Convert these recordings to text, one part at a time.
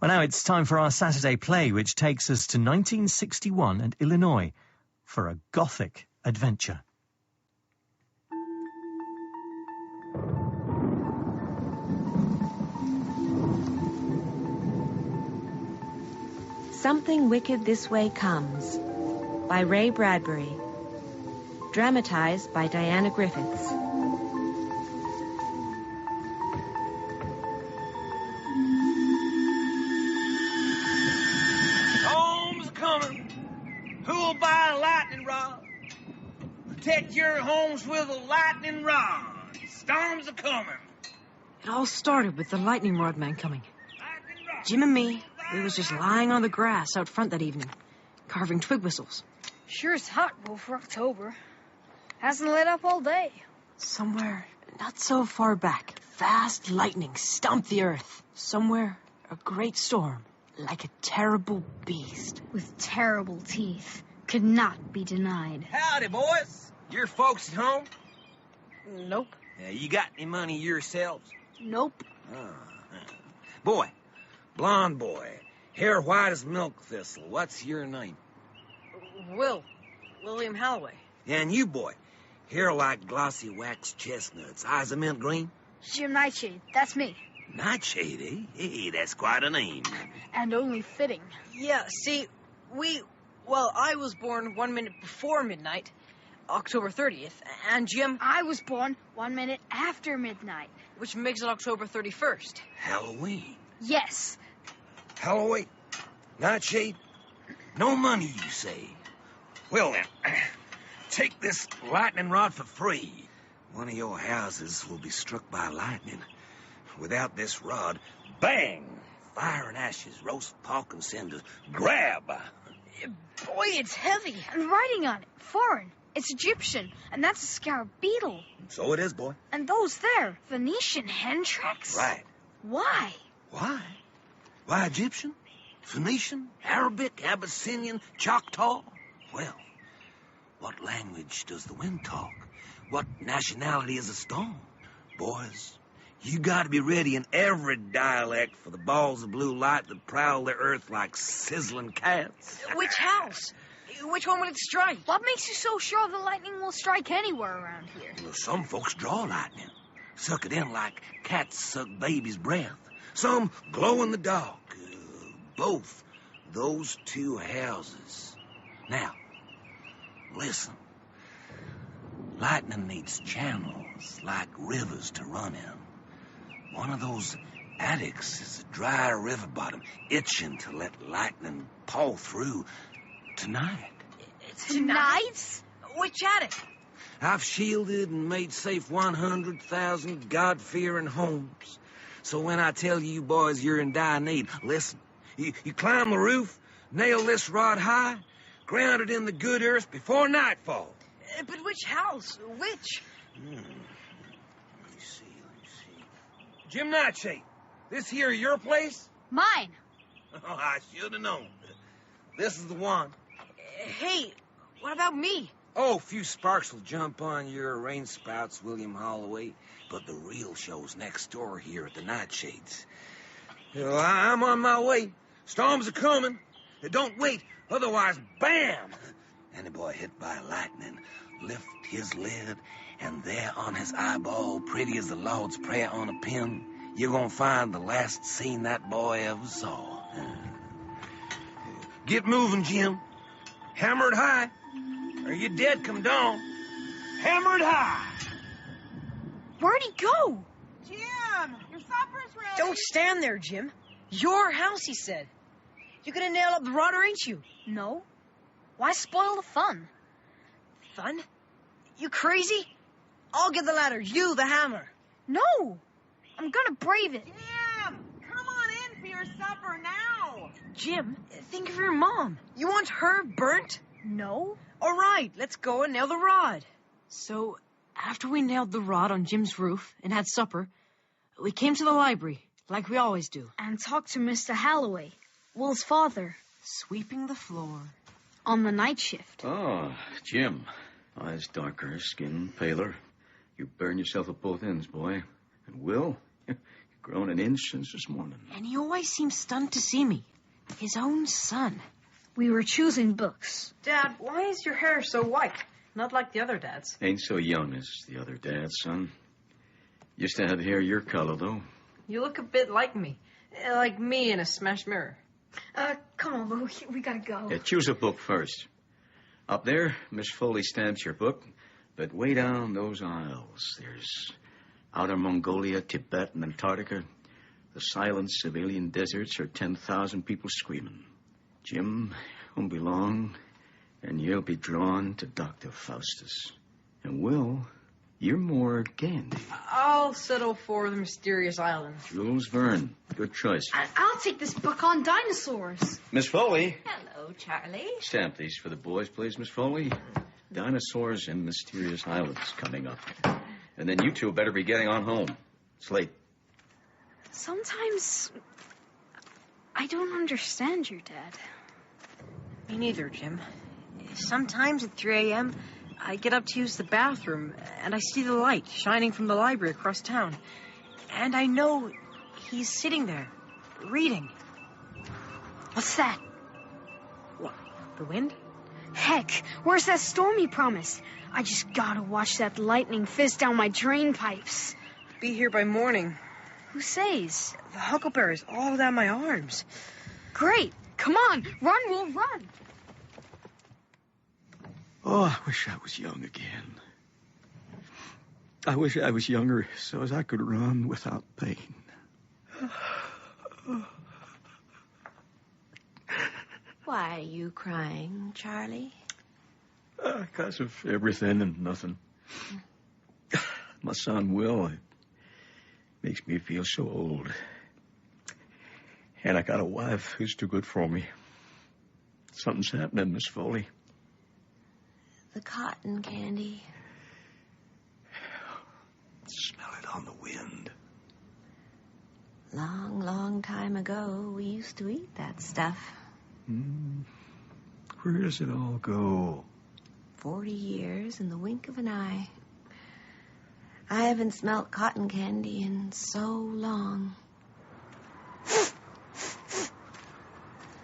Well, now it's time for our Saturday play, which takes us to 1961 and Illinois for a gothic adventure. Something Wicked This Way Comes by Ray Bradbury. Dramatized by Diana Griffiths. Storm's coming. Who'll buy a lightning rod? Protect your homes with a lightning rod. Storms are coming. It all started with the lightning rod man coming. Jim and me, we was just lying on the grass out front that evening, carving twig whistles. Sure is hot, Will, for October. Hasn't lit up all day. Somewhere not so far back, fast lightning stomped the earth. Somewhere, a great storm, like a terrible beast. With terrible teeth, could not be denied. Howdy, boys. Your folks at home? Nope. You got any money yourselves? Nope. Boy, blonde boy, hair white as milk thistle. What's your name? William Halloway. And you, boy, hair like glossy wax chestnuts, eyes of mint green? Jim Nightshade, that's me. Nightshade, eh? Hey, that's quite a name. And only fitting. Yeah, see, I was born 1 minute before midnight, October 30th, and Jim... I was born 1 minute after midnight. Which makes it October 31st. Halloween. Yes. Halloway, Nightshade, no money, you say? Well, then, take this lightning rod for free. One of your houses will be struck by lightning. Without this rod, bang! Fire and ashes, roast pork and cinders. Grab! Boy, it's heavy. And writing on it, foreign. It's Egyptian, and that's a scarab beetle. So it is, boy. And those there, Venetian hen tracks? Right. Why? Why? Why Egyptian? Phoenician? Arabic? Abyssinian? Choctaw? Well, what language does the wind talk? What nationality is a storm? Boys, you gotta be ready in every dialect for the balls of blue light that prowl the earth like sizzling cats. Which house? Which one will it strike? What makes you so sure the lightning will strike anywhere around here? Well, some folks draw lightning, suck it in like cats suck baby's breath. Some glow in the dark. Both those two houses. Now, listen. Lightning needs channels like rivers to run in. One of those attics is a dry river bottom, itching to let lightning pour through tonight. Tonight? Which attic? I've shielded and made safe 100,000 God-fearing homes. So when I tell you boys you're in dire need, listen. You climb the roof, nail this rod high, ground it in the good earth before nightfall. But which house? Which? Let me see. Jim Nightshade, this here your place? Mine. Oh, I should have known. This is the one. Hey, what about me? Oh, a few sparks will jump on your rain spouts, William Halloway, but the real show's next door here at the Nightshades. I'm on my way. Storms are coming. Don't wait, otherwise, bam! Any boy hit by lightning, lift his lid, and there on his eyeball, pretty as the Lord's Prayer on a pin, you're gonna find the last scene that boy ever saw. Get moving, Jim. Hammer it high, or you're dead come dawn. Hammer it high! Where'd he go? Jim, your supper's ready. Don't stand there, Jim. Your house, he said. You're gonna nail up the rod, or ain't you? No. Why spoil the fun? Fun? You crazy? I'll get the ladder, you the hammer. No. I'm gonna brave it. Jim, come on in for your supper now. Jim, think of your mom. You want her burnt? No. All right, let's go and nail the rod. So, after we nailed the rod on Jim's roof and had supper, we came to the library, like we always do. And talked to Mr. Halloway, Will's father. Sweeping the floor. On the night shift. Oh, Jim. Eyes darker, skin paler. You burn yourself at both ends, boy. And Will, you're Grown an inch since this morning. And he always seems stunned to see me. His own son. We were choosing books. Dad, why is your hair so white? Not like the other dads. Ain't so young as the other dad, son. Used to have hair your color, though. You look a bit like me. Like me in a smashed mirror. Come on, Lou. We gotta go. Yeah, choose a book first. Up there, Miss Foley stamps your book. But way down those aisles, there's Outer Mongolia, Tibet, and Antarctica. The silent civilian deserts are 10,000 people screaming. Jim, won't be long, and you'll be drawn to Dr. Faustus. And Will, you're more Gandhi. I'll settle for the mysterious island. Jules Verne. Good choice. I'll take this book on dinosaurs. Miss Foley. Hello, Charlie. Stamp these for the boys, please, Miss Foley. Dinosaurs and mysterious islands coming up. And then you two better be getting on home. It's late. Sometimes I don't understand your dad. Me neither, Jim. Sometimes at 3 a.m., I get up to use the bathroom, and I see the light shining from the library across town. And I know he's sitting there, reading. What's that? What, the wind? Heck, where's that storm he promised? I just gotta watch that lightning fizz down my drain pipes. Be here by morning. Who says? The huckleberries all down my arms. Great. Come on. Run, Will, run. Oh, I wish I was young again. I wish I was younger so as I could run without pain. Why are you crying, Charlie? Because of everything and nothing. My son, Will, it makes me feel so old. And I got a wife who's too good for me. Something's happening, Miss Foley. The cotton candy. Smell it on the wind. Long, long time ago, we used to eat that stuff. Where does it all go? 40 years in the wink of an eye. I haven't smelt cotton candy in so long.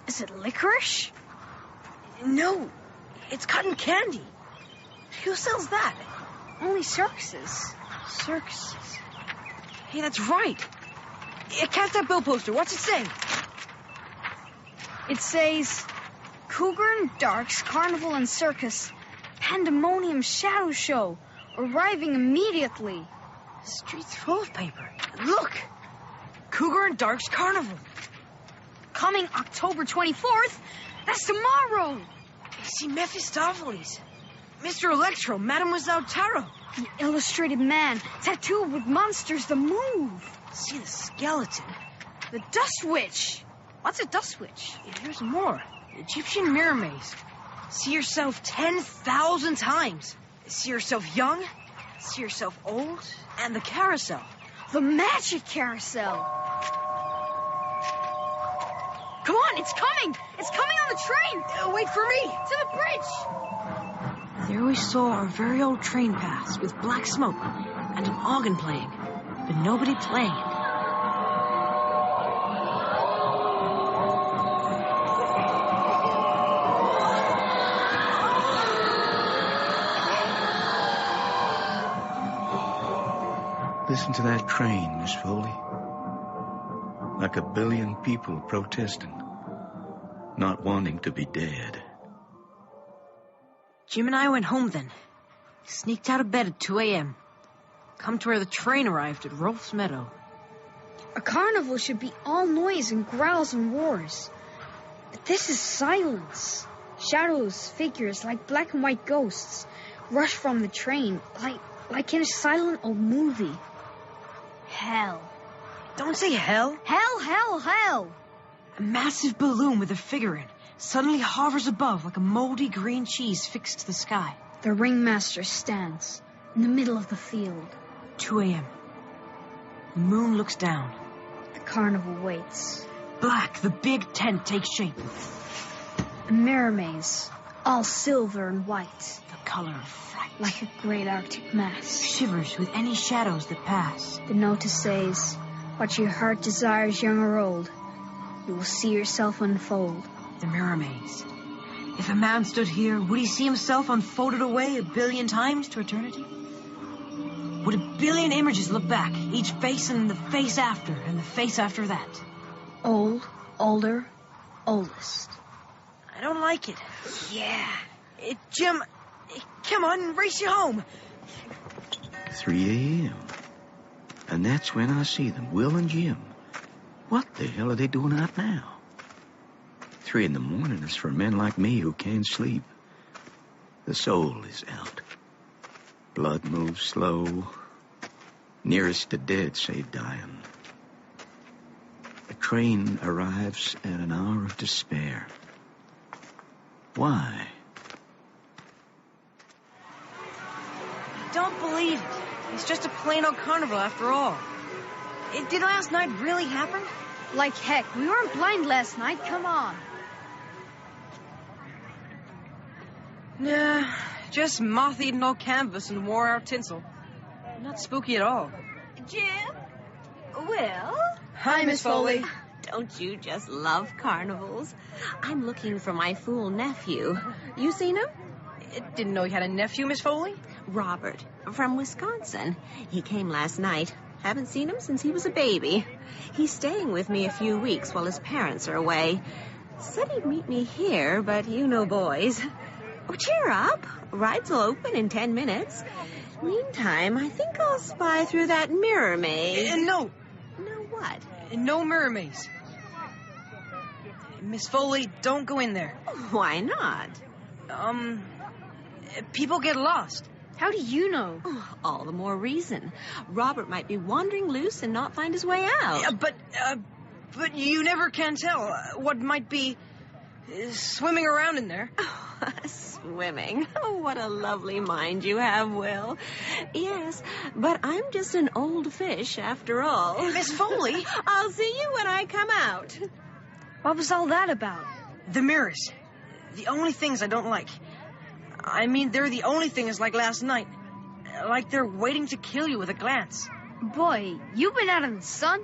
Is it licorice? No, it's cotton candy. Who sells that? Only circuses. Circuses. Hey, that's right. Catch that bill poster. What's it say? It says, Cougar and Dark's Carnival and Circus, Pandemonium Shadow Show, arriving immediately. The street's full of paper. Look! Cougar and Dark's Carnival. Coming October 24th. That's tomorrow. You see Mephistopheles, Mr. Electro, Mademoiselle Tarot. The illustrated man, tattooed with monsters that move. See the skeleton. The Dust Witch. What's a dust witch? Here's more. Egyptian mirror maze. See yourself 10,000 times. See yourself young. See yourself old. And the carousel. The magic carousel. Come on, it's coming. It's coming on the train. Wait for me. To the bridge. There we saw our very old train pass with black smoke and an organ playing, but nobody playing it. Listen to that train, Miss Foley. Like a billion people protesting, not wanting to be dead. Jim and I went home then. Sneaked out of bed at 2 a.m. Come to where the train arrived at Rolf's Meadow. A carnival should be all noise and growls and roars. But this is silence. Shadows, figures like black and white ghosts rush from the train like in a silent old movie. Hell. Don't say hell. Hell, hell, hell. A massive balloon with a figure in suddenly hovers above like a moldy green cheese fixed to the sky. The ringmaster stands in the middle of the field. 2 a.m. The moon looks down. The carnival waits. Black, the big tent takes shape. A mirror maze, all silver and white. The color of fright. Like a great Arctic mass. Shivers with any shadows that pass. The notice says, What your heart desires, young or old, you will see yourself unfold. The mirror maze. If a man stood here, would he see himself unfolded away 1 billion times to eternity? Would 1 billion images look back, each face and the face after, and the face after that? Old, older, oldest. I don't like it. Yeah. Jim, come on, race you home. 3 a.m. And that's when I see them, Will and Jim. What the hell are they doing out now? 3 in the morning is for men like me who can't sleep. The soul is out. Blood moves slow. Nearest the dead, save dying. The train arrives at an hour of despair. Why? I don't believe it. It's just a plain old carnival after all. Did last night really happen? Like heck, we weren't blind last night. Come on. Nah, just moth-eaten old canvas and wore-out tinsel. Not spooky at all. Jim? Will? Hi, Miss Foley. Don't you just love carnivals? I'm looking for my fool nephew. You seen him? Didn't know you had a nephew, Miss Foley? Robert, from Wisconsin. He came last night. Haven't seen him since he was a baby. He's staying with me a few weeks while his parents are away. Said he'd meet me here, but you know boys. Oh, cheer up. Rides will open in 10 minutes. Meantime, I think I'll spy through that mirror maze. No. No what? No mirror maze. Miss Foley, don't go in there. Why not? People get lost. How do you know? Oh, all the more reason. Robert might be wandering loose and not find his way out. Yeah, but you never can tell what might be swimming around in there. Swimming. Oh, what a lovely mind you have, Will. Yes, but I'm just an old fish after all. Miss Foley. I'll see you when I come out. What was all that about? The mirrors. The only things I don't like. I mean, they're the only things like last night. Like they're waiting to kill you with a glance. Boy, you've been out in the sun.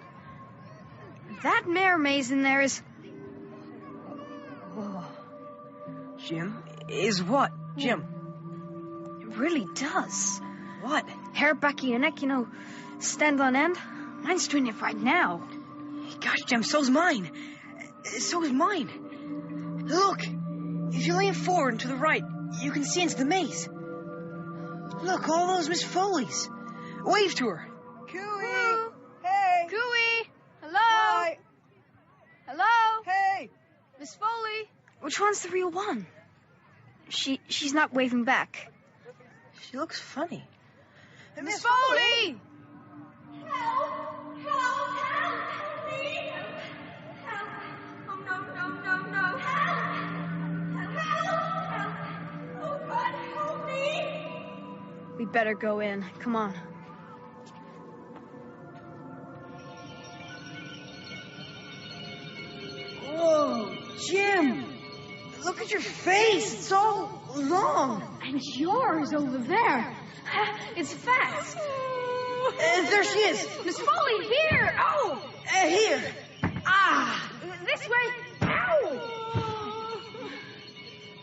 That mirror maze in there is... Whoa. Jim? Is what, Jim? It really does. What? Hair back of your neck, stand on end. Mine's doing it right now. Gosh, Jim, so's mine. So is mine. Look, if you lean forward and to the right, you can see into the maze. Look, all those Miss Foleys. Wave to her. Cooey! Hey! Cooey! Hello? Hi! Hello? Hey! Miss Foley? Which one's the real one? She's not waving back. She looks funny. Miss Foley! Help! Help! Help! Please! Help! Oh, no. Help! Help! Oh, God, help me! We better go in. Come on. Whoa, Jim! Look at your face. It's all long. And yours over there. It's fast. There she is. Miss Foley, here! Oh! Here. Ah! This way! Ow!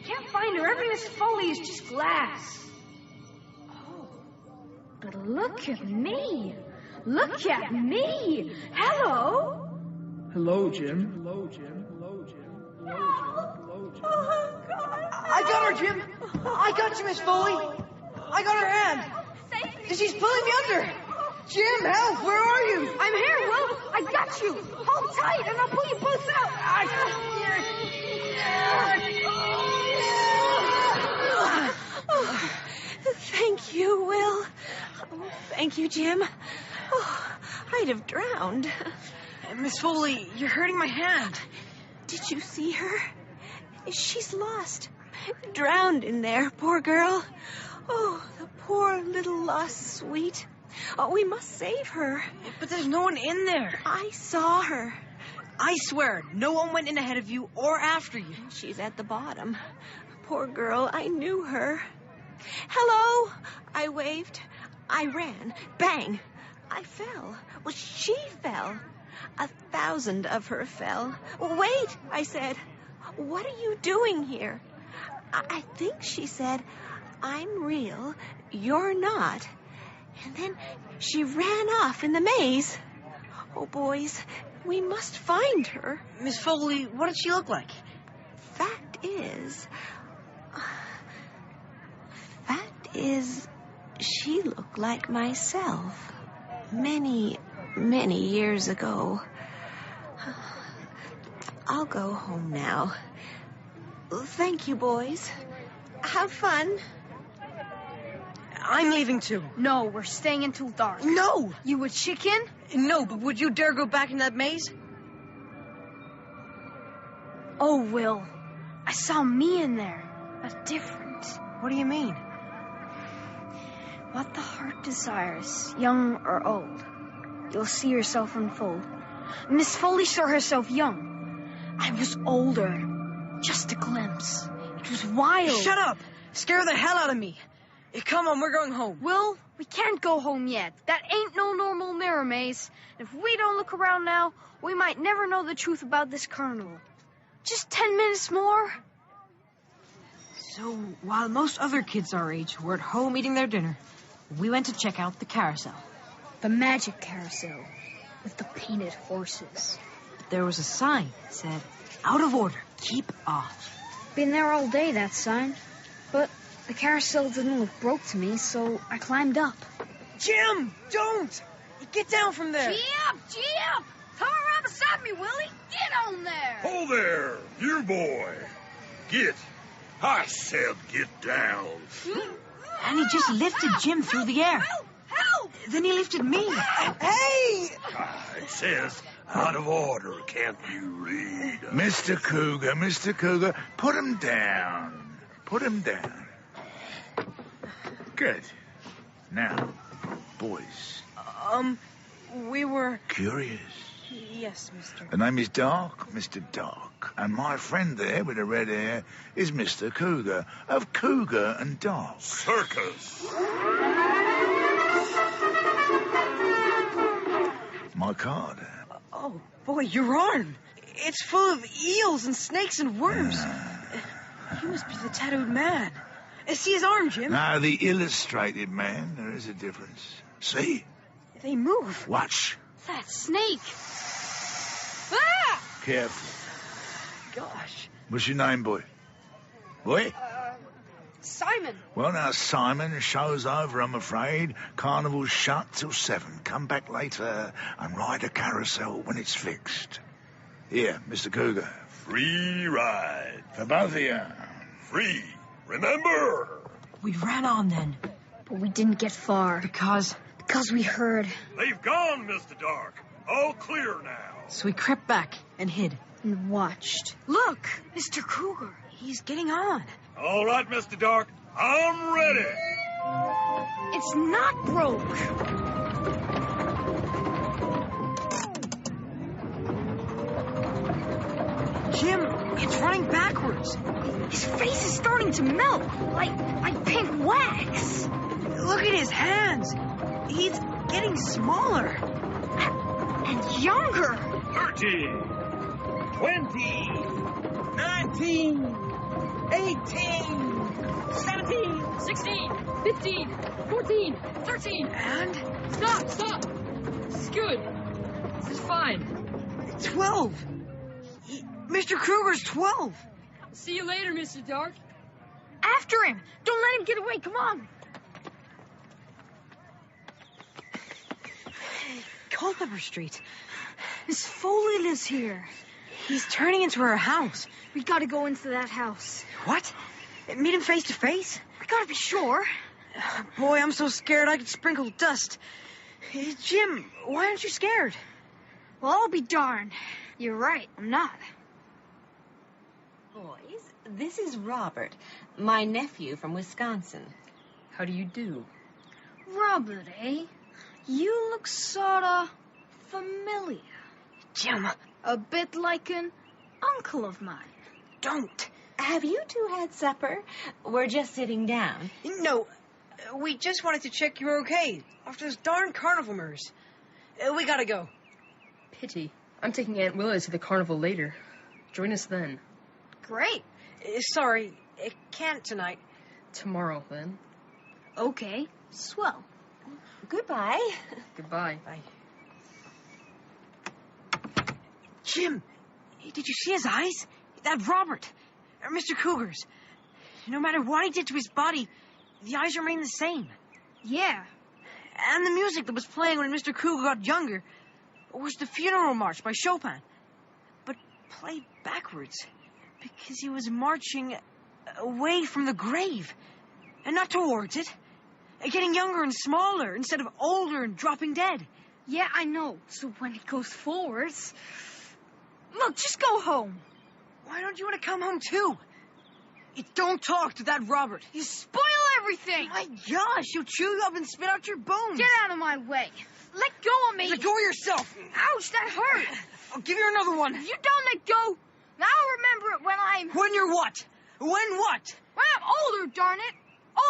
Can't find her. Every Miss Foley is just glass. Oh, but look at me. Look at me. Hello. Hello, Jim. Hello, Jim. Hello, Jim. Hello, Jim. Oh, God. I got her, Jim. I got you, Miss Foley. I got her hand. She's pulling me under. Jim, help. Where are you? I'm here, Will. I got you. Hold tight, and I'll pull you both out. Oh, thank you, Will. Oh, thank you, Jim. Oh, I'd have drowned. Miss Foley, you're hurting my hand. Did you see her? She's lost. Drowned in there, poor girl. Oh, the poor little lost sweet. Oh, we must save her. But there's no one in there. I saw her. I swear, no one went in ahead of you or after you. She's at the bottom. Poor girl, I knew her. Hello, I waved. I ran. Bang. I fell. Well, she fell. 1,000 of her fell. Wait, I said. What are you doing here? I think she said, I'm real, you're not. And then she ran off in the maze. Oh, boys, we must find her. Miss Foley, what did she look like? Fact is, she looked like myself. Many, many years ago. I'll go home now. Thank you, boys. Have fun. I'm leaving too. No, we're staying until dark. No! You a chicken? No, but would you dare go back in that maze? Oh, Will. I saw me in there, but different. What do you mean? What the heart desires, young or old, you'll see yourself unfold. Miss Foley saw herself young. I was older. Just a glimpse. It was wild. Shut up! Scare the hell out of me. Come on, we're going home. Will, we can't go home yet. That ain't no normal mirror maze. If we don't look around now, we might never know the truth about this carnival. Just 10 minutes more. So, while most other kids our age were at home eating their dinner, we went to check out the carousel. The magic carousel with the painted horses. There was a sign that said, out of order, keep off. Been there all day, that sign. But the carousel didn't look broke to me, so I climbed up. Jim, don't! Get down from there. Gee up! Come around beside me, Willie. Get on there. Ho there, you boy. Get. I said get down. And he just lifted Jim through the air. Help! Then he lifted me. Hey! It says out of order, can't you read? Mr. Cougar, put him down. Put him down. Good. Now, boys. We were... Curious? Yes, mister. The name is Dark, Mr. Dark. And my friend there with the red hair is Mr. Cougar, of Cougar and Dark. Circus. My card. Oh, boy, your arm. It's full of eels and snakes and worms. You must be the tattooed man. See his arm, Jim? Now, the illustrated man, there is a difference. See? They move. Watch. That snake. Ah! Careful. Gosh. What's your name, boy? Boy? Simon. Well, now, Simon, show's over, I'm afraid. Carnival's shut till 7. Come back later and ride a carousel when it's fixed. Here, Mr. Cougar. Free ride. For both of you. Free. Remember? We ran on then. But we didn't get far. Because we heard. They've gone, Mr. Dark. All clear now. So we crept back and hid. And watched. Look, Mr. Cougar. He's getting on. All right, Mr. Dark. I'm ready. It's not broke. Jim, it's running backwards. His face is starting to melt, like pink wax. Look at his hands. He's getting smaller. And younger. 30, 20, 19, 18, 17, 16, 15, 14, 13. And? Stop. This is good. This is fine. 12. Mr. Kruger's 12. See you later, Mr. Dark. After him. Don't let him get away. Come on. Culpeper Street. Miss Foley lives here. He's turning into her house. We gotta go into that house. What? Meet him face to face? We gotta be sure. Boy, I'm so scared I could sprinkle dust. Jim, why aren't you scared? Well, I'll be darned. You're right, I'm not. Boys, this is Robert, my nephew from Wisconsin. How do you do? Robert, eh? You look sorta familiar. Jim. A bit like an uncle of mine. Don't. Have you two had supper? We're just sitting down. No, we just wanted to check you were okay after those darn carnival mirrors. We gotta go. Pity. I'm taking Aunt Willa to the carnival later. Join us then. Great. Sorry, I can't tonight. Tomorrow, then. Okay, swell. Goodbye. Goodbye. Bye. Jim, did you see his eyes? That Robert, or Mr. Cougar's. No matter what he did to his body, the eyes remain the same. Yeah. And the music that was playing when Mr. Cougar got younger was the funeral march by Chopin. But played backwards, because he was marching away from the grave, and not towards it. Getting younger and smaller instead of older and dropping dead. Yeah, I know. So when it goes forwards... Look, just go home. Why don't you want to come home too? You don't talk to that Robert. You spoil everything. My gosh, he'll chew you up and spit out your bones. Get out of my way. Let go of me. Let go of yourself. Ouch, that hurt. I'll give you another one. If you don't let go, now I'll remember it when I'm... When you're what? When what? When I'm older, darn it.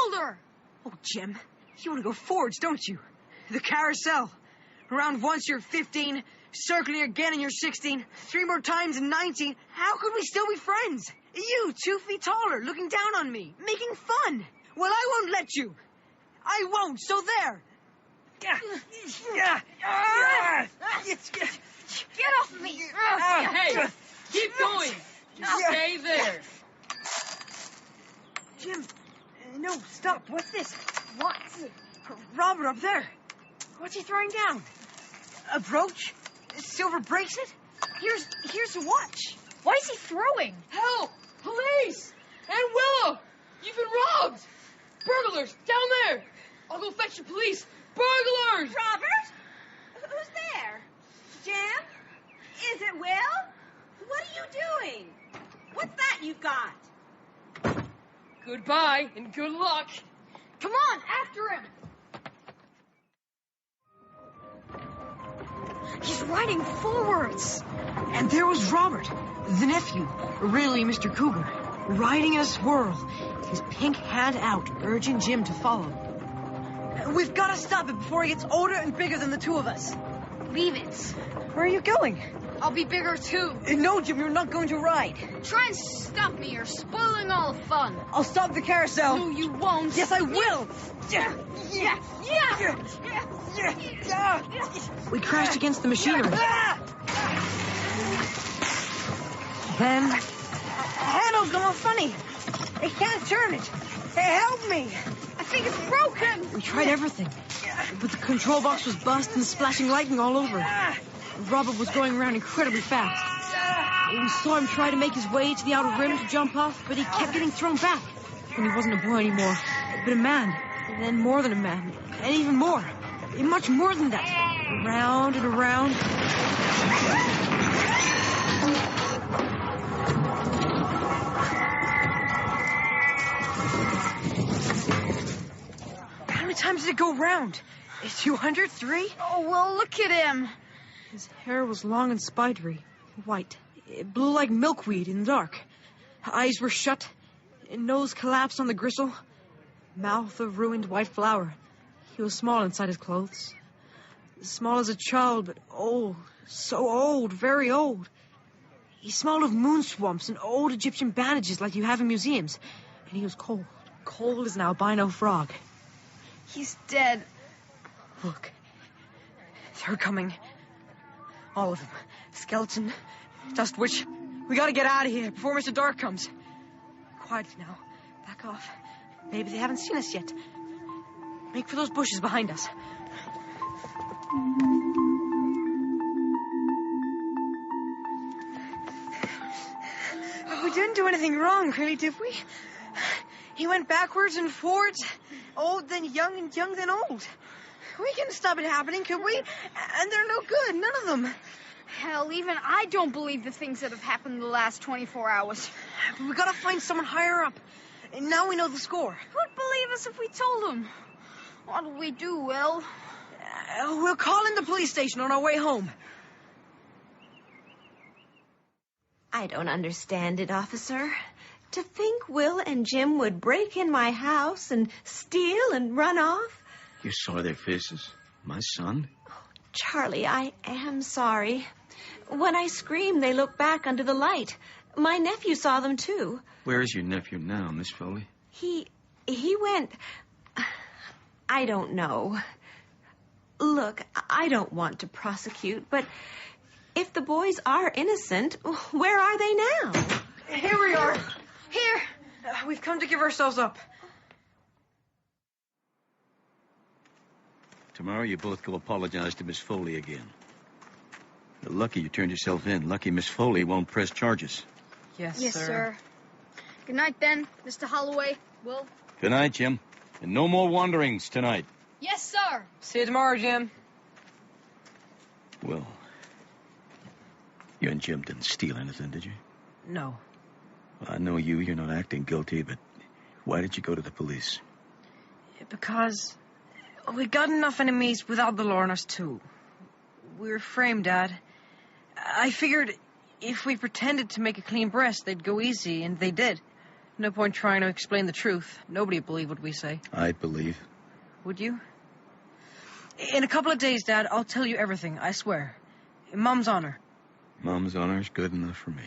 Older. Oh, Jim, you want to go forwards, don't you? The carousel. Around once you're 15, circling again and you're 16, 3 more times and 19. How could we still be friends? You, 2 feet taller, looking down on me, making fun. Well, I won't let you. I won't, so there. Get off me. Hey, keep going. Just stay there. Jim, no, stop. What's this? What? Robert up there. What's he throwing down? A brooch? A silver bracelet? Here's a watch. Why is he throwing? Help! Police! Aunt Willow! You've been robbed! Burglars! Down there! I'll go fetch the police! Burglars! Robert? Who's there? Jim? Is it Will? What are you doing? What's that you've got? Goodbye and good luck. Come on, after him. He's riding forwards. And there was Robert, the nephew, really Mr. Cougar, riding in a swirl, his pink hand out, urging Jim to follow. We've got to stop it before he gets older and bigger than the 2 of us. Leave it. Where are you going? I'll be bigger too. No, Jim, you're not going to ride. Try and stop me. You're spoiling all the fun. I'll stop the carousel. No, you won't. Yes, I will. We crashed against the machinery. Then, handle's gone funny. I can't turn it. Hey, help me. I think it's broken. We tried everything, but the control box was bust and splashing lightning all over. Robert was going around incredibly fast. We saw him try to make his way to the outer rim to jump off, but he kept getting thrown back. And he wasn't a boy anymore, but a man. And then more than a man. And even more. And much more than that. Around and around. How many times did it go round? 200? 3? Oh, well, look at him. His hair was long and spidery, white. It blew like milkweed in the dark. Eyes were shut, nose collapsed on the gristle, mouth a ruined white flower. He was small inside his clothes. Small as a child, but old, so old, very old. He smelled of moon swamps and old Egyptian bandages like you have in museums. And he was cold, cold as an albino frog. He's dead. Look, they're coming. All of them. Skeleton, Dust Witch. We gotta get out of here before Mr. Dark comes. Quietly now. Back off. Maybe they haven't seen us yet. Make for those bushes behind us. We didn't do anything wrong, really, did we? He went backwards and forwards, old then young and young then old. We couldn't stop it happening, could we? And they're no good, none of them. Hell, even I don't believe the things that have happened in the last 24 hours. But we gotta find someone higher up. And now we know the score. Who'd believe us if we told them? What'll we do, Will? We'll call in the police station on our way home. I don't understand it, officer. To think Will and Jim would break in my house and steal and run off. You saw their faces. My son? Charlie, I am sorry. When I screamed, they looked back under the light. My nephew saw them, too. Where is your nephew now, Miss Foley? He went... I don't know. Look, I don't want to prosecute, but if the boys are innocent, where are they now? Here we are. Here. We've come to give ourselves up. Tomorrow you both go apologize to Miss Foley again. You're lucky you turned yourself in. Lucky Miss Foley won't press charges. Yes, sir. Good night, then, Mr. Halloway. Will. Good night, Jim. And no more wanderings tonight. Yes, sir. See you tomorrow, Jim. Well, you and Jim didn't steal anything, did you? No. Well, I know you're not acting guilty, but why did you go to the police? Because we got enough enemies without the law on us, too. We were framed, Dad. I figured if we pretended to make a clean breast, they'd go easy, and they did. No point trying to explain the truth. Nobody'd believe what we say. I'd believe. Would you? In a couple of days, Dad, I'll tell you everything, I swear. In Mom's honor. Mom's honor's good enough for me.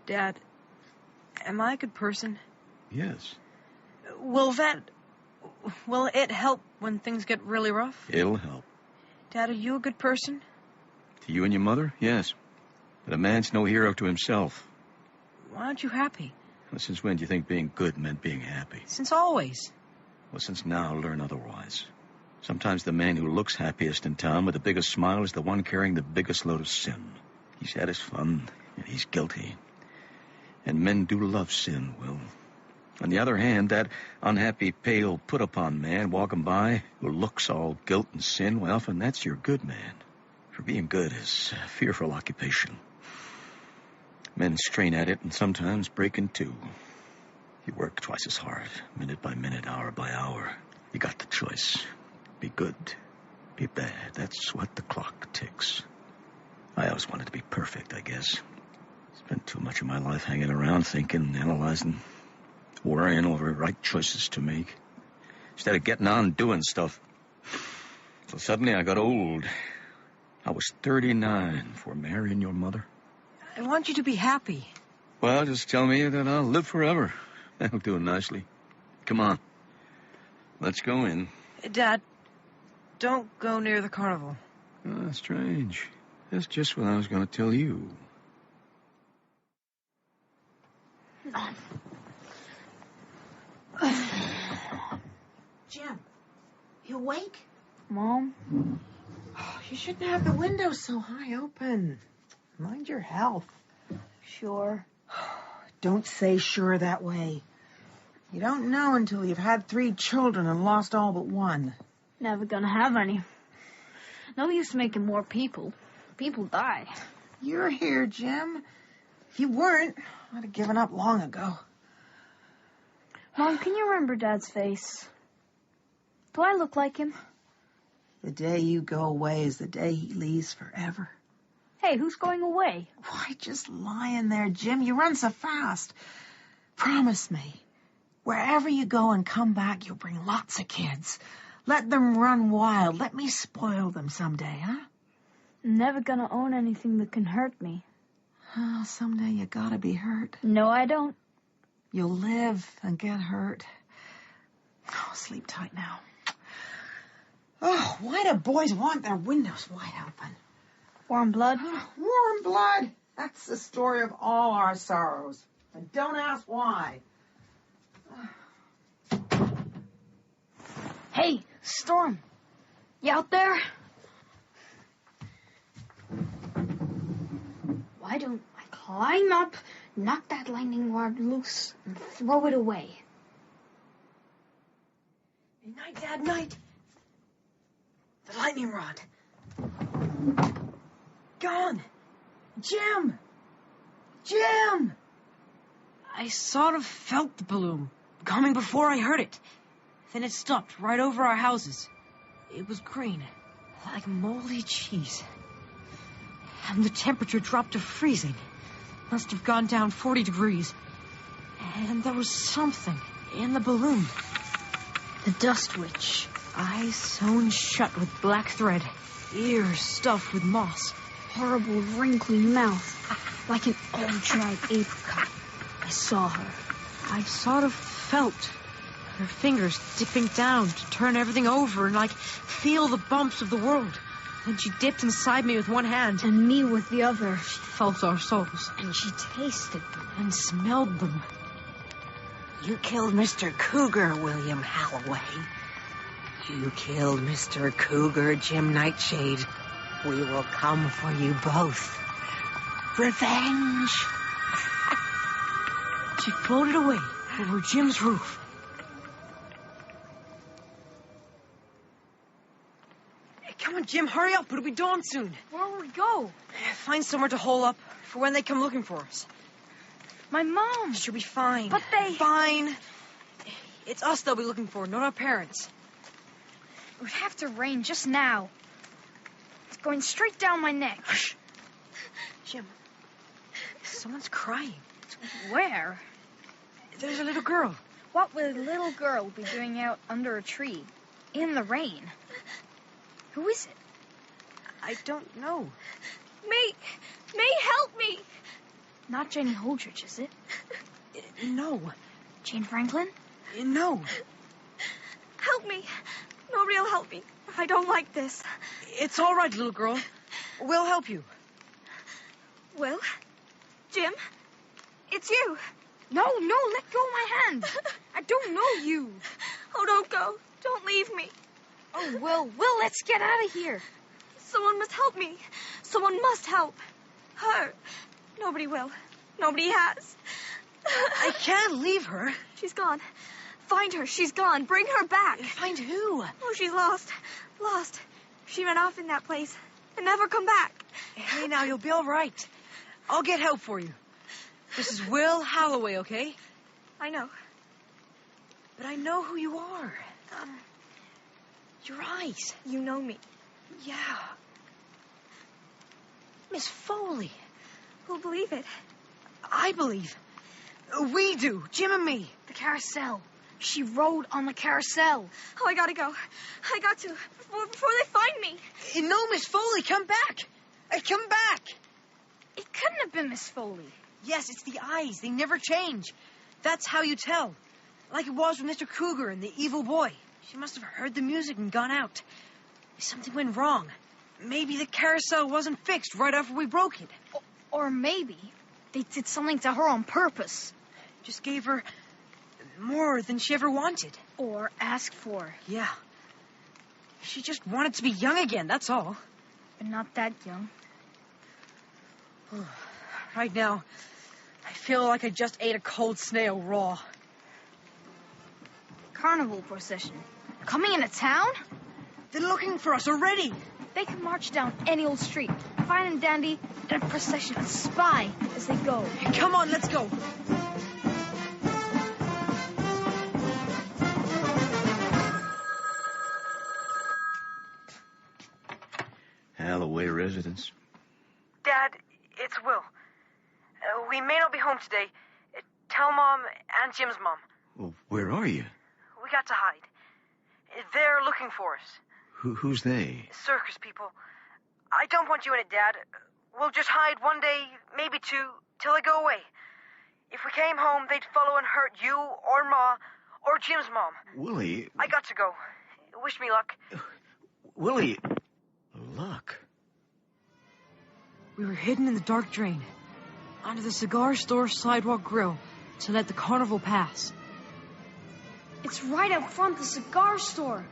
Dad, am I a good person? Yes. Will it help when things get really rough? It'll help. Dad, are you a good person? To you and your mother? Yes. But a man's no hero to himself. Why aren't you happy? Well, since when do you think being good meant being happy? Since always. Well, since now, learn otherwise. Sometimes the man who looks happiest in town with the biggest smile is the one carrying the biggest load of sin. He's had his fun, and he's guilty. And men do love sin, Will. On the other hand, that unhappy, pale, put-upon man walking by who looks all guilt and sin, well, often that's your good man. For being good is a fearful occupation. Men strain at it and sometimes break in two. You work twice as hard, minute by minute, hour by hour. You got the choice. Be good, be bad. That's what the clock ticks. I always wanted to be perfect, I guess. Spent too much of my life hanging around, thinking, analyzing, worrying over right choices to make, instead of getting on and doing stuff. So suddenly I got old. I was 39 before marrying your mother. I want you to be happy. Well, just tell me that I'll live forever. That'll do nicely. Come on. Let's go in. Dad, don't go near the carnival. Oh, strange. That's just what I was going to tell you. Jim, you awake? Mom? Oh, you shouldn't have the windows so high open. Mind your health. Sure. Don't say sure that way. You don't know until you've had 3 children and lost all but one. Never gonna have any. No use making more people. People die. You're here, Jim. If you weren't, I'd have given up long ago. Mom, can you remember Dad's face? Do I look like him? The day you go away is the day he leaves forever. Hey, who's going away? Why, just lying there, Jim. You run so fast. Promise me, wherever you go and come back, you'll bring lots of kids. Let them run wild. Let me spoil them someday, huh? I'm never gonna own anything that can hurt me. Oh, someday you gotta be hurt. No, I don't. You'll live and get hurt. Oh, sleep tight now. Oh, why do boys want their windows wide open? Warm blood? Warm blood? That's the story of all our sorrows. And don't ask why. Hey, Storm. You out there? Why don't I climb up, knock that lightning rod loose, and throw it away? Night, Dad, night. The lightning rod. Gone. Jim! Jim! I sort of felt the balloon coming before I heard it. Then it stopped right over our houses. It was green, like moldy cheese. And the temperature dropped to freezing. Must have gone down 40 degrees. And there was something in the balloon. The dust witch. Eyes sewn shut with black thread. ears stuffed with moss. Horrible wrinkly mouth, like an all-dried apricot. I saw her. I sort of felt her fingers dipping down to turn everything over and, like, feel the bumps of the world. Then she dipped inside me with one hand. And me with the other. She felt our souls. And she tasted them. And smelled them. You killed Mr. Cougar, William Halloway. You killed Mr. Cougar, Jim Nightshade. We will come for you both. Revenge. She floated away over Jim's roof. Hey, come on, Jim, hurry up. It'll be dawn soon. Where will we go? Find somewhere to hole up for when they come looking for us. My mom. She'll be fine. But they... Fine. It's us they'll be looking for, not our parents. It would have to rain just now. It's going straight down my neck. Hush. Jim, someone's crying. Where? There's a little girl. What would a little girl be doing out under a tree in the rain? Who is it? I don't know. May, help me. Not Jenny Holdridge, is it? No. Jane Franklin? No. Help me. Nobody will help me. I don't like this. It's all right, little girl. We'll help you. Will? Jim? It's you. No, let go of my hand. I don't know you. Oh, don't go. Don't leave me. Oh, Will, let's get out of here. Someone must help me. Someone must help. Her. Nobody will. Nobody has. I can't leave her. She's gone. Find her. She's gone. Bring her back. Find who? Oh, she's lost. Lost. She ran off in that place and never come back. Hey, now, you'll be all right. I'll get help for you. This is Will Halloway, okay? I know. But I know who you are. Your eyes. You know me. Yeah. Miss Foley. Who'll believe it? I believe. We do. Jim and me. The carousel. She rode on the carousel. Oh, I gotta go. I got to. Before they find me. No, Miss Foley, come back. Come back. It couldn't have been Miss Foley. Yes, it's the eyes. They never change. That's how you tell. Like it was with Mr. Cougar and the evil boy. She must have heard the music and gone out. Something went wrong. Maybe the carousel wasn't fixed right after we broke it. Or maybe they did something to her on purpose. Just gave her more than she ever wanted. Or asked for. Yeah. She just wanted to be young again, that's all. But not that young. Right now, I feel like I just ate a cold snail raw. Carnival procession. Coming into town? They're looking for us already. They can march down any old street, fine and dandy, in a procession and spy as they go. Come on, let's go. Halloway residence. Dad, it's Will. We may not be home today. Tell Mom and Jim's mom. Well, where are you? We got to hide. They're looking for us. Who's they? Circus people. I don't want you in it, Dad. We'll just hide one day, maybe two, till they go away. If we came home, they'd follow and hurt you or Ma or Jim's mom. Willie. I got to go. Wish me luck. Willie. Luck. We were hidden in the dark drain, under the cigar store sidewalk grill, to let the carnival pass. It's right out front the cigar store.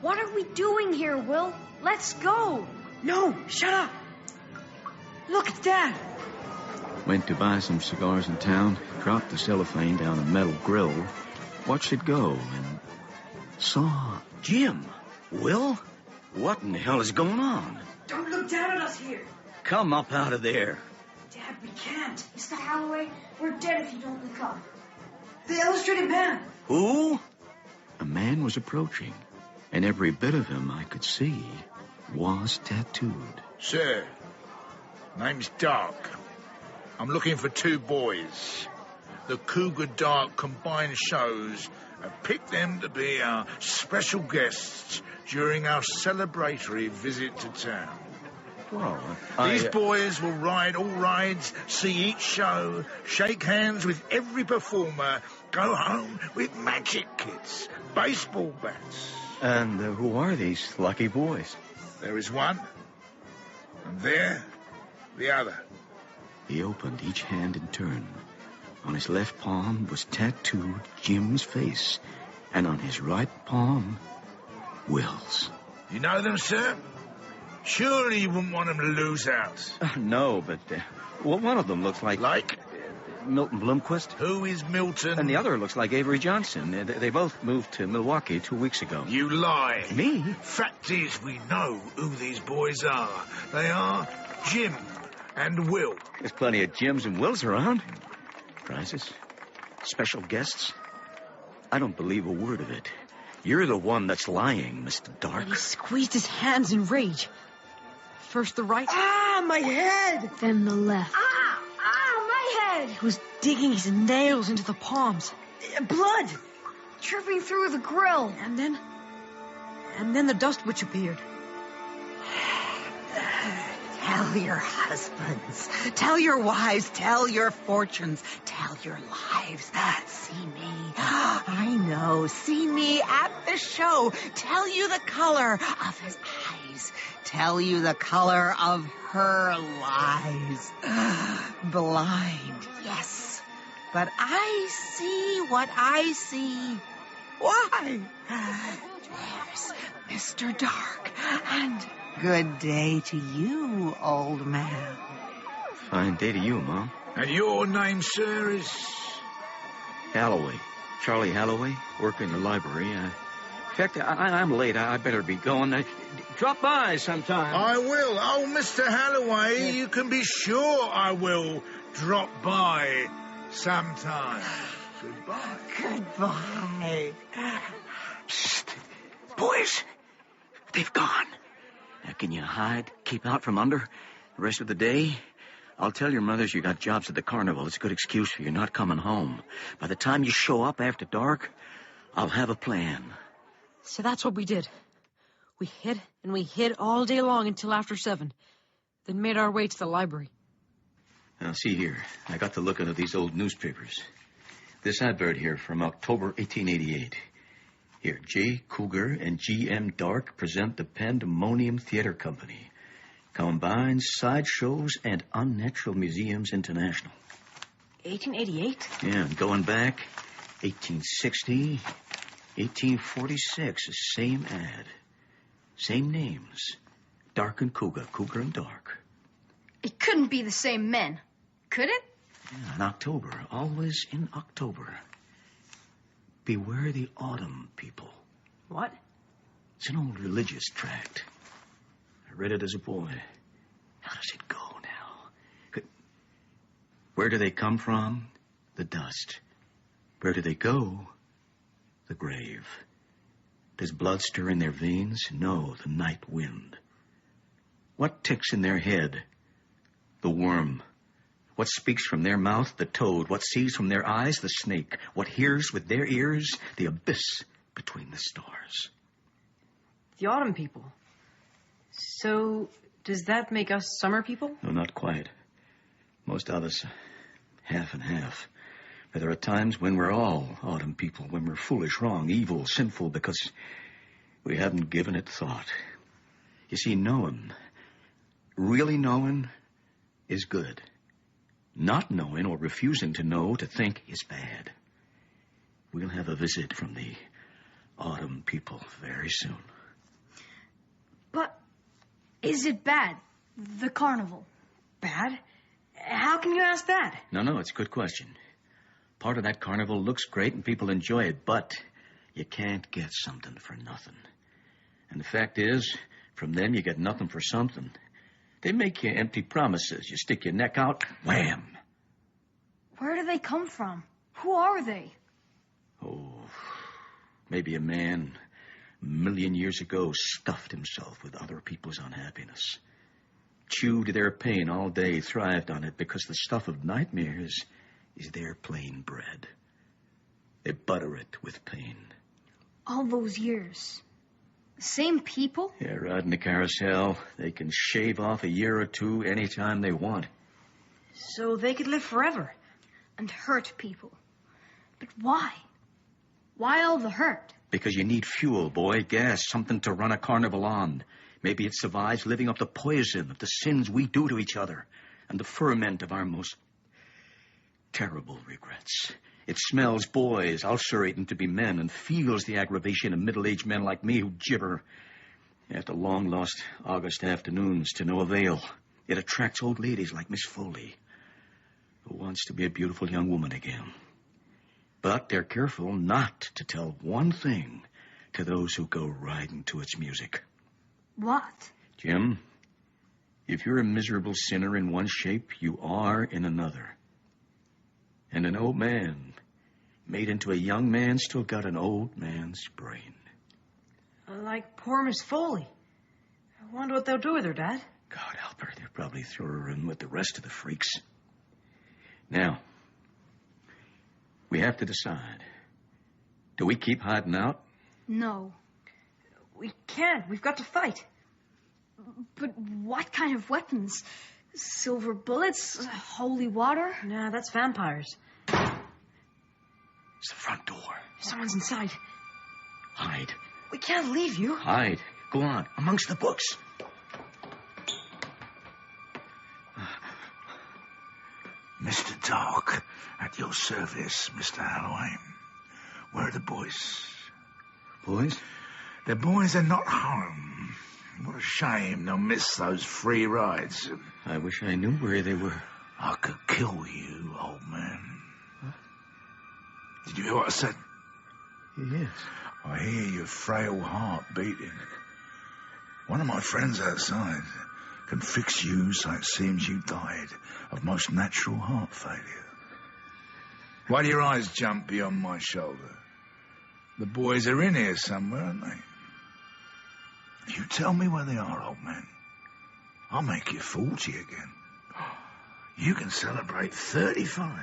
What are we doing here, Will? Let's go. No, shut up. Look, it's Dad. Went to buy some cigars in town, dropped the cellophane down a metal grill, watched it go, and saw Jim. Will? What in the hell is going on? Don't look down at us here. Come up out of there. Dad, we can't. Mr. Halloway, we're dead if you don't look up. The illustrated man. Who? A man was approaching, and every bit of him I could see was tattooed. Sir, name's Dark. I'm looking for two boys. The Cougar Dark combined shows and picked them to be our special guests during our celebratory visit to town. Well, These boys will ride all rides, see each show, shake hands with every performer, go home with magic kits, baseball bats. And who are these lucky boys? There is one, and there, the other. He opened each hand in turn. On his left palm was tattooed Jim's face, and on his right palm, Will's. You know them, sir? Surely you wouldn't want them to lose out. No, but well, one of them looks like... Like? Milton Blomquist. Who is Milton? And the other looks like Avery Johnson. They both moved to Milwaukee 2 weeks ago. You lie. Me? Fact is, we know who these boys are. They are Jim and Will. There's plenty of Jims and Wills around. Prizes? Special guests? I don't believe a word of it. You're the one that's lying, Mr. Dark. And he squeezed his hands in rage. First the right. Ah, my head! Then the left. My head! He was digging his nails into the palms. Blood! Tripping through the grill. And then the dust witch appeared. Tell your husbands, tell your wives, tell your fortunes, tell your lives. See me. I know. See me at the show. Tell you the color of his eyes. Tell you the color of her lies. Blind, yes. But I see what I see. Why? There's Mr. Dark, and good day to you, old man. Fine day to you, Mom. And your name, sir, is... Halloway. Charlie Halloway, work in the library. In fact, I'm late. I better be going. Drop by sometime. I will. Oh, Mr. Halloway, you can be sure I will drop by sometime. Goodbye. Goodbye. Psst. Boys, they've gone. Now, can you hide, keep out from under the rest of the day? I'll tell your mothers you got jobs at the carnival. It's a good excuse for you not coming home. By the time you show up after dark, I'll have a plan. So that's what we did. We hid and we hid all day long until after 7. Then made our way to the library. Now, see here. I got to looking at these old newspapers. This advert here from October 1888. Here, J. Cougar and G.M. Dark present the Pandemonium Theater Company. Combines sideshows and unnatural museums international. 1888? Yeah, and going back, 1860, 1846, the same ad. Same names. Dark and Cougar, Cougar and Dark. It couldn't be the same men, could it? Yeah, in October, always in October. Beware the autumn, people. What? It's an old religious tract. I read it as a boy. How does it go now? Where do they come from? The dust. Where do they go? The grave. Does blood stir in their veins? No, the night wind. What ticks in their head? The worm. What speaks from their mouth? The toad. What sees from their eyes? The snake. What hears with their ears? The abyss between the stars. The autumn people. So, does that make us summer people? No, not quite. Most of us, half and half. But there are times when we're all autumn people, when we're foolish, wrong, evil, sinful, because we haven't given it thought. You see, knowing, really knowing, is good. Not knowing or refusing to know, to think, is bad. We'll have a visit from the autumn people very soon. But is it bad, the carnival? Bad? How can you ask that? No, it's a good question. Part of that carnival looks great and people enjoy it, but you can't get something for nothing. And the fact is, from them you get nothing for something. They make you empty promises. You stick your neck out, wham! Where do they come from? Who are they? Oh, maybe a man 1,000,000 years ago stuffed himself with other people's unhappiness. Chewed their pain all day, thrived on it, because the stuff of nightmares is their plain bread. They butter it with pain. All those years. The same people? Yeah, riding the carousel. They can shave off a year or two anytime they want. So they could live forever. And hurt people. But why? Why all the hurt? Because you need fuel, boy, gas, something to run a carnival on. Maybe it survives living up the poison of the sins we do to each other and the ferment of our most terrible regrets. It smells boys ulcerating to be men and feels the aggravation of middle-aged men like me who gibber after long-lost August afternoons to no avail. It attracts old ladies like Miss Foley, who wants to be a beautiful young woman again. But they're careful not to tell one thing to those who go riding to its music. What? Jim, if you're a miserable sinner in one shape, you are in another. And an old man made into a young man still got an old man's brain. Like poor Miss Foley. I wonder what they'll do with her, Dad. God help her. They'll probably throw her in with the rest of the freaks. Now, we have to decide. Do we keep hiding out? No. We can't. We've got to fight. But what kind of weapons? Silver bullets? Holy water? Nah, that's vampires. It's the front door. Someone's inside. Hide. We can't leave you. Hide. Go on. Amongst the books. Mr. Dark, at your service, Mr. Halloway. Where are the boys? Boys? The boys are not home. What a shame they'll miss those free rides. I wish I knew where they were. I could kill you, old man. Huh? Did you hear what I said? Yes. I hear your frail heart beating. One of my friends outside can fix you so it seems you died of most natural heart failure. Why do your eyes jump beyond my shoulder? The boys are in here somewhere, aren't they? You tell me where they are, old man. I'll make you 40 again. You can celebrate 35.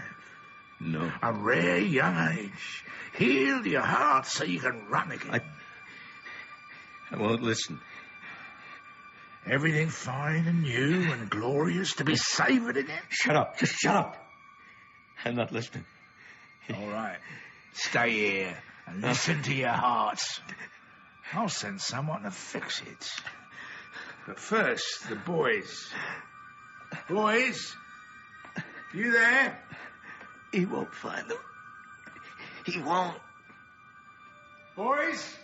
No. A rare young age. Heal your heart so you can run again. I won't listen. Everything fine and new and glorious to be savoured again? Shut up. Just shut up. I'm not listening. All right. Stay here and listen to your hearts. I'll send someone to fix it. But first, the boys. Boys? You there? He won't find them. He won't. Boys?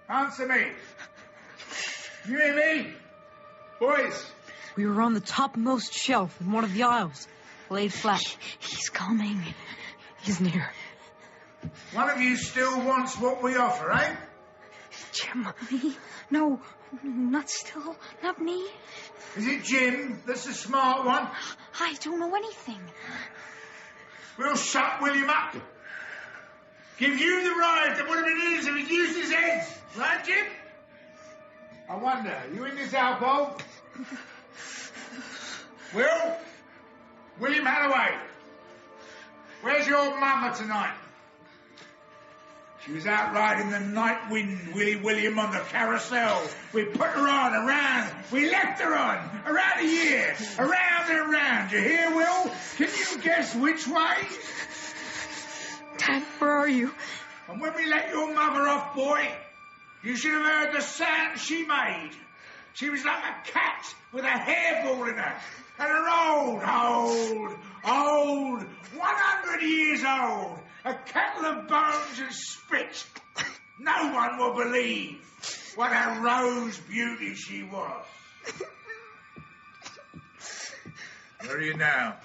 Answer me. You hear me? Boys? We were on the topmost shelf in one of the aisles. Laid flat. He's coming. He's near. One of you still wants what we offer, eh? Jim, me? No, not still. Not me. Is it Jim that's the smart one? I don't know anything. We'll shut William up. Give you the ride that would have been his if he'd used his head. Right, Jim? I wonder, are you in this alcove? William Halloway. Where's your mama tonight? She was out riding the night wind, William, on the carousel. We put her on, around. We left her on, around a year. Around and around. You hear, Will? Can you guess which way? Dad, where are you? And when we let your mother off, boy, you should have heard the sound she made. She was like a cat with a hairball in her. And her old, 100 years old. A kettle of bones and spit. No one will believe what a rose beauty she was. Where are you now?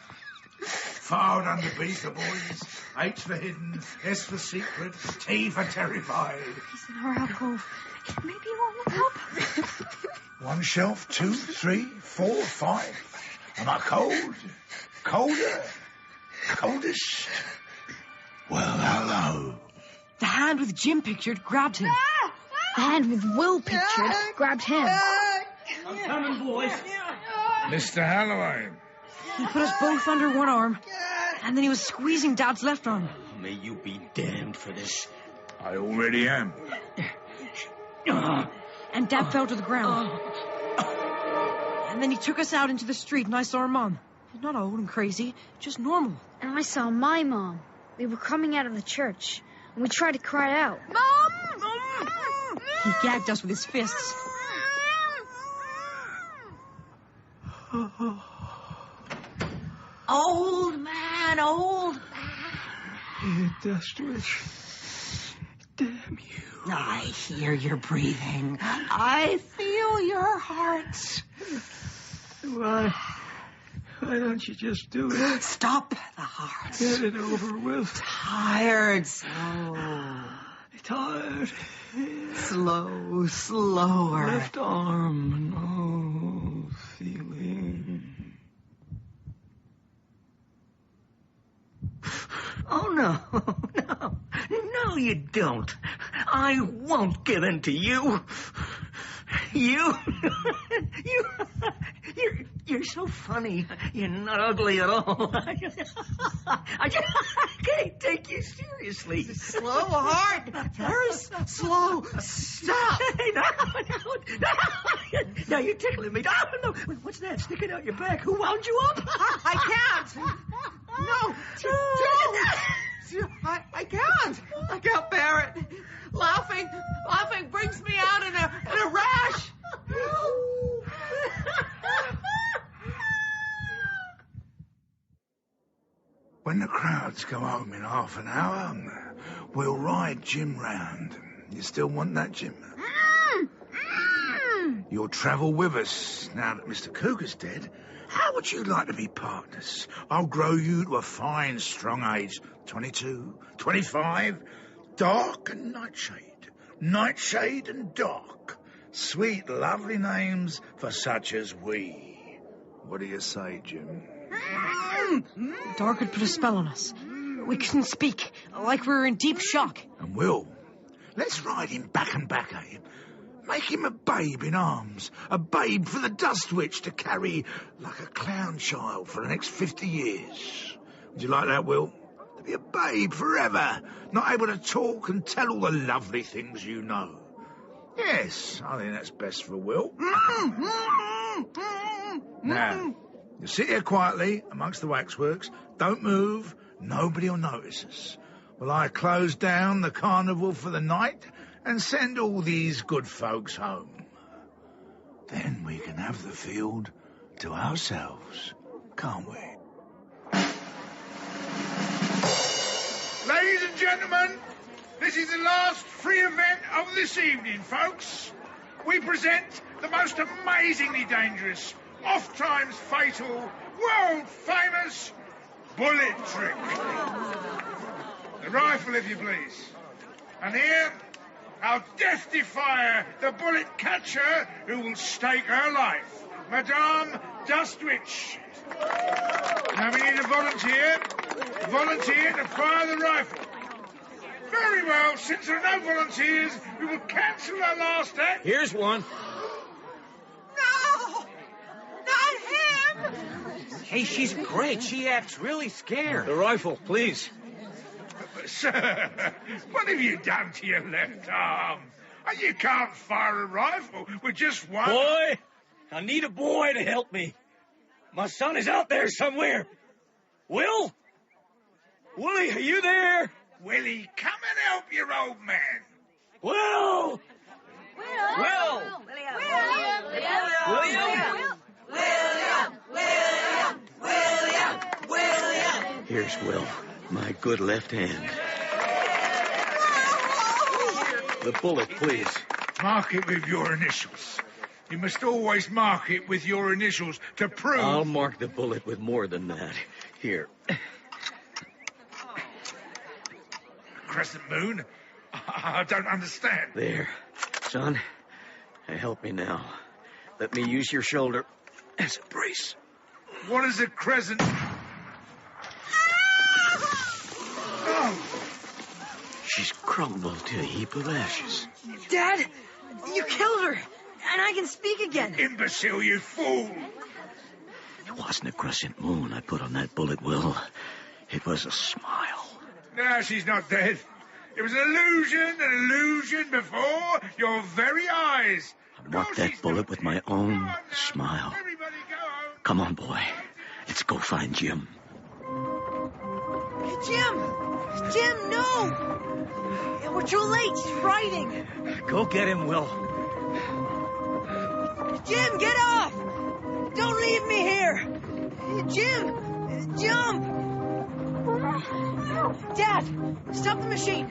Filed under B for boys, H for hidden, S for secret, T for terrified. He's in our alcove. Maybe he won't look up. One shelf, 2, 3, 4, 5. Am I cold? Colder? Coldest? Well, hello. The hand with Jim pictured grabbed him. The hand with Will pictured grabbed him. I'm coming, boys. Mr. Halloway. He put us both under one arm, and then he was squeezing Dad's left arm. may you be damned for this. I already am. And Dad fell to the ground. And then he took us out into the street, and I saw our Mom. Not old and crazy, just normal. And I saw my mom. We were coming out of the church, and we tried to cry out. Mom! He gagged us with his fists. Old man, old man. Dustwitch. Damn you. I hear your breathing. I feel your heart. Why don't you just do it? Stop the heart. Get it over with. Tired, slow. Tired. Slow, slower. Left arm, no feeling. Oh, no. No, you don't. I won't give in to you. You're so funny. You're not ugly at all. I can't take you seriously. Slow heart. Very slow. Stop. Now you're tickling me. No. What's that sticking out your back? Who wound you up? I can't. No. I can't. I can't bear it. Laughing brings me out in a rash. When the crowds go home in half an hour, we'll ride Jim round. You still want that, Jim? You'll travel with us now that Mr. Cougar's dead. How would you like to be partners? I'll grow you to a fine, strong age. 22, 25, Dark and Nightshade. Nightshade and Dark. Sweet, lovely names for such as we. What do you say, Jim? Dark had put a spell on us. We couldn't speak, like we were in deep shock. And Will, let's ride him back and back at him. Make him a babe in arms. A babe for the dust witch to carry like a clown child for the next 50 years. Would you like that, Will? To be a babe forever, not able to talk and tell all the lovely things you know. Yes, I think that's best for Will. Now, you sit here quietly amongst the waxworks. Don't move. Nobody will notice us. Well, I close down the carnival for the night and send all these good folks home. Then we can have the field to ourselves, can't we? Ladies and gentlemen, this is the last free event of this evening, folks. We present the most amazingly dangerous, oft-times fatal, world-famous bullet trick. The rifle, if you please. And here, our death defier, the bullet catcher, who will stake her life, Madame Dustwitch. Now we need a volunteer to fire the rifle. Very well, since there are no volunteers, we will cancel our last act. Here's one. No! Not him! Hey, she's great. She acts really scared. The rifle, please. Sir, what have you done to your left arm? You can't fire a rifle with just one... Boy, I need a boy to help me. My son is out there somewhere. Will? Willie, are you there? Willie, come and help your old man. Will! Will! William! Here's Will, my good left hand. The bullet, please. Mark it with your initials. You must always mark it with your initials to prove... I'll mark the bullet with more than that. Here. Crescent moon? I don't understand. There. Son, help me now. Let me use your shoulder as a brace. What is a crescent... She's crumbled to a heap of ashes. Dad, you killed her, and I can speak again. Imbecile, you fool! It wasn't a crescent moon I put on that bullet, Will. It was a smile. No, she's not dead. It was an illusion before your very eyes. I marked that bullet with my own smile. Come on, boy. Let's go find Jim. Hey, Jim! Jim, no! We're too late. She's riding. Go get him, Will. Jim, get off! Don't leave me here! Jim! Jump! Dad, stop the machine!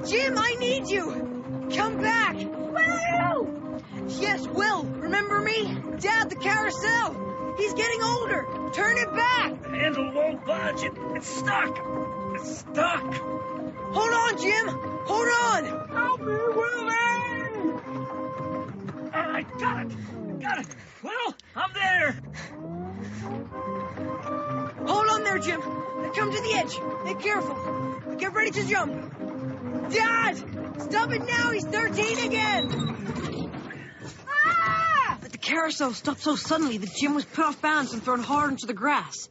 Jim, I need you! Come back! Will! Yes, Will, remember me? Dad, the carousel! He's getting older! Turn it back! The handle won't budge. It's stuck. It's stuck. Hold on, Jim! Hold on! Help me, Willie! I got it! Got it! Will, I'm there! Hold on there, Jim! Come to the edge! Be careful! Get ready to jump! Dad! Stop it now! He's 13 again! Ah! But the carousel stopped so suddenly that Jim was put off balance and thrown hard into the grass.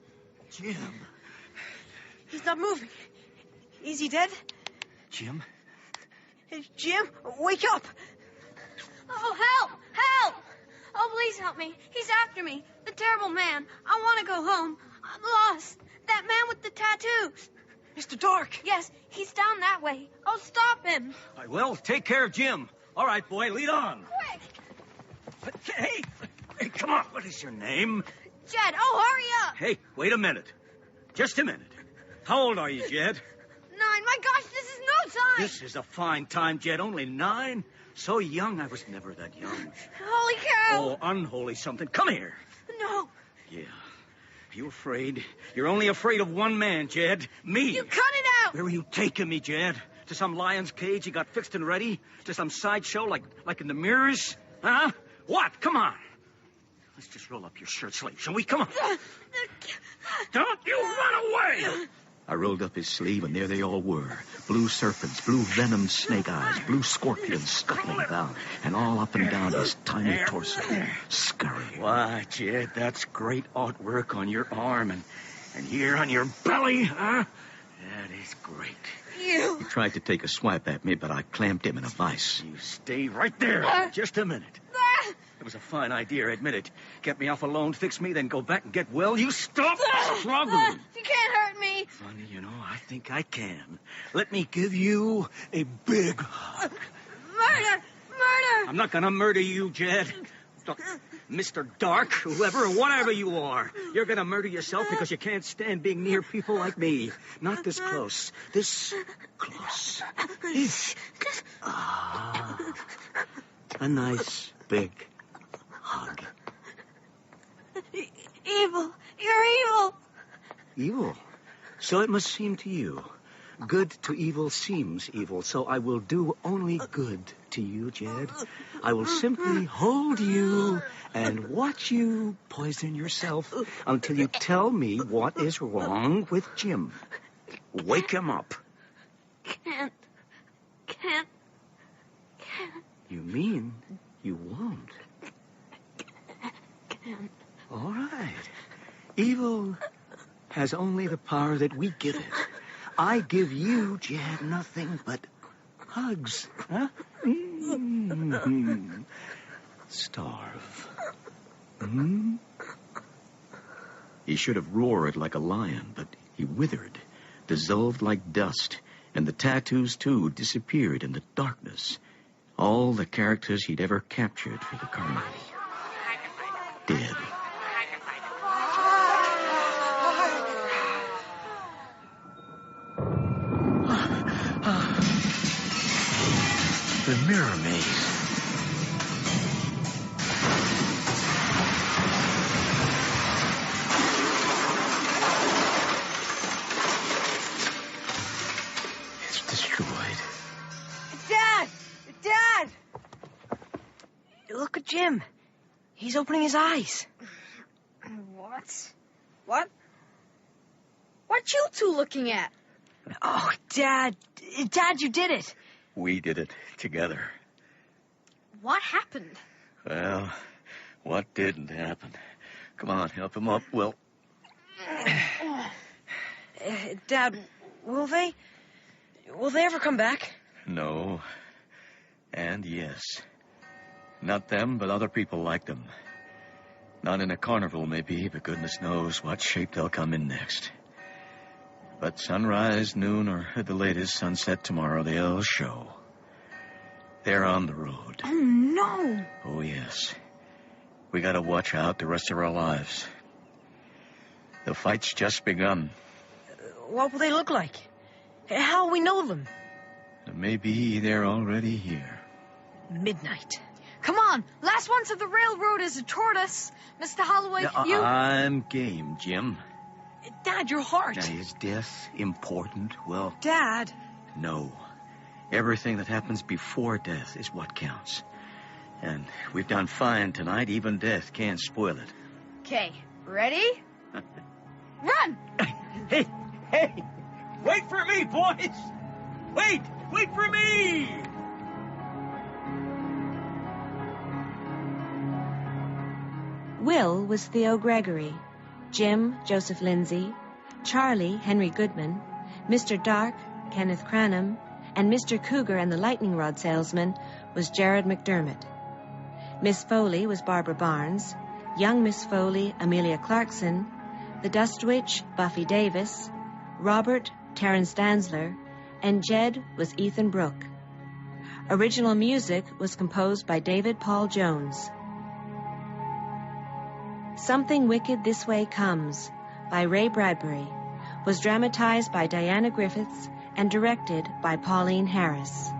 Jim. He's not moving. Is he dead? Jim? Hey, Jim, wake up! Oh, help! Help! Oh, please help me. He's after me. The terrible man. I want to go home. I'm lost. That man with the tattoos. Mr. Dark. Yes, he's down that way. I'll stop him. I will. Take care of Jim. All right, boy, lead on. Quick. Hey, come on. What is your name? Jed, oh, hurry up. Hey, wait a minute. Just a minute. How old are you, Jed? 9. My gosh, this is no time. This is a fine time, Jed. Only 9? So young. I was never that young. Holy cow. Oh, unholy something. Come here. No. Yeah. You afraid? You're only afraid of one man, Jed. Me. You cut it out. Where were you taking me, Jed? To some lion's cage you got fixed and ready? To some sideshow like in the mirrors? Huh? What? Come on. Let's just roll up your shirt sleeve, shall we? Come on. Don't you run away! I rolled up his sleeve, and there they all were. Blue serpents, blue venomed snake eyes, blue scorpions scuttling about, and all up and down his tiny torso. Scurry. Why, Jed, that's great artwork on your arm and here on your belly, huh? That is great. He tried to take a swipe at me, but I clamped him in a vice. You stay right there. Just a minute. It was a fine idea, admit it. Get me off alone, fix me, then go back and get well. You stop struggling. You can't hurt me. Funny, I think I can. Let me give you a big hug. Murder! I'm not gonna murder you, Jed. Mr. Dark, whoever, whatever you are. You're gonna murder yourself because you can't stand being near people like me. Not this close. This close. A nice big hug. Evil. You're evil. Evil? So it must seem to you. Good to evil seems evil, so I will do only good to you, Jed. I will simply hold you and watch you poison yourself until you tell me what is wrong with Jim. Wake him up. Can't. You mean you won't? Can't. All right. Evil has only the power that we give it. I give you, Jed, nothing but hugs. Huh? Starve. He should have roared like a lion, but he withered, dissolved like dust, and the tattoos, too, disappeared in the darkness. All the characters he'd ever captured for the carnival. Dead. The mirror maze. It's destroyed. Dad! Look at Jim. He's opening his eyes. What? What you two looking at? Oh, Dad, you did it. We did it together. What happened? Well, what didn't happen? Come on, help him up, Will. Dad, Will they ever come back? No. And yes. Not them, but other people like them. Not in a carnival, maybe, but goodness knows what shape they'll come in next. But sunrise, noon, or at the latest, sunset tomorrow, they'll show. They're on the road. Oh, no. Oh, yes. We gotta watch out the rest of our lives. The fight's just begun. What will they look like? How will we know them? Maybe they're already here. Midnight. Come on, last one to the railroad is a tortoise. Mr. Halloway, you... I'm game, Jim. Dad, your heart. Now, is death important? Well... Dad. No. Everything that happens before death is what counts. And we've done fine tonight. Even death can't spoil it. Okay, ready? Run! Hey! Wait for me, boys! Wait for me! Will was Theo Gregory, Jim, Joseph Lindsay, Charlie, Henry Goodman, Mr. Dark, Kenneth Cranham, and Mr. Cougar and the lightning rod salesman was Jared McDermott. Miss Foley was Barbara Barnes, young Miss Foley, Amelia Clarkson, the Dust Witch, Buffy Davis, Robert, Terrence Danzler, and Jed was Ethan Brooke. Original music was composed by David Paul Jones. Something Wicked This Way Comes by Ray Bradbury was dramatized by Diana Griffiths and directed by Pauline Harris.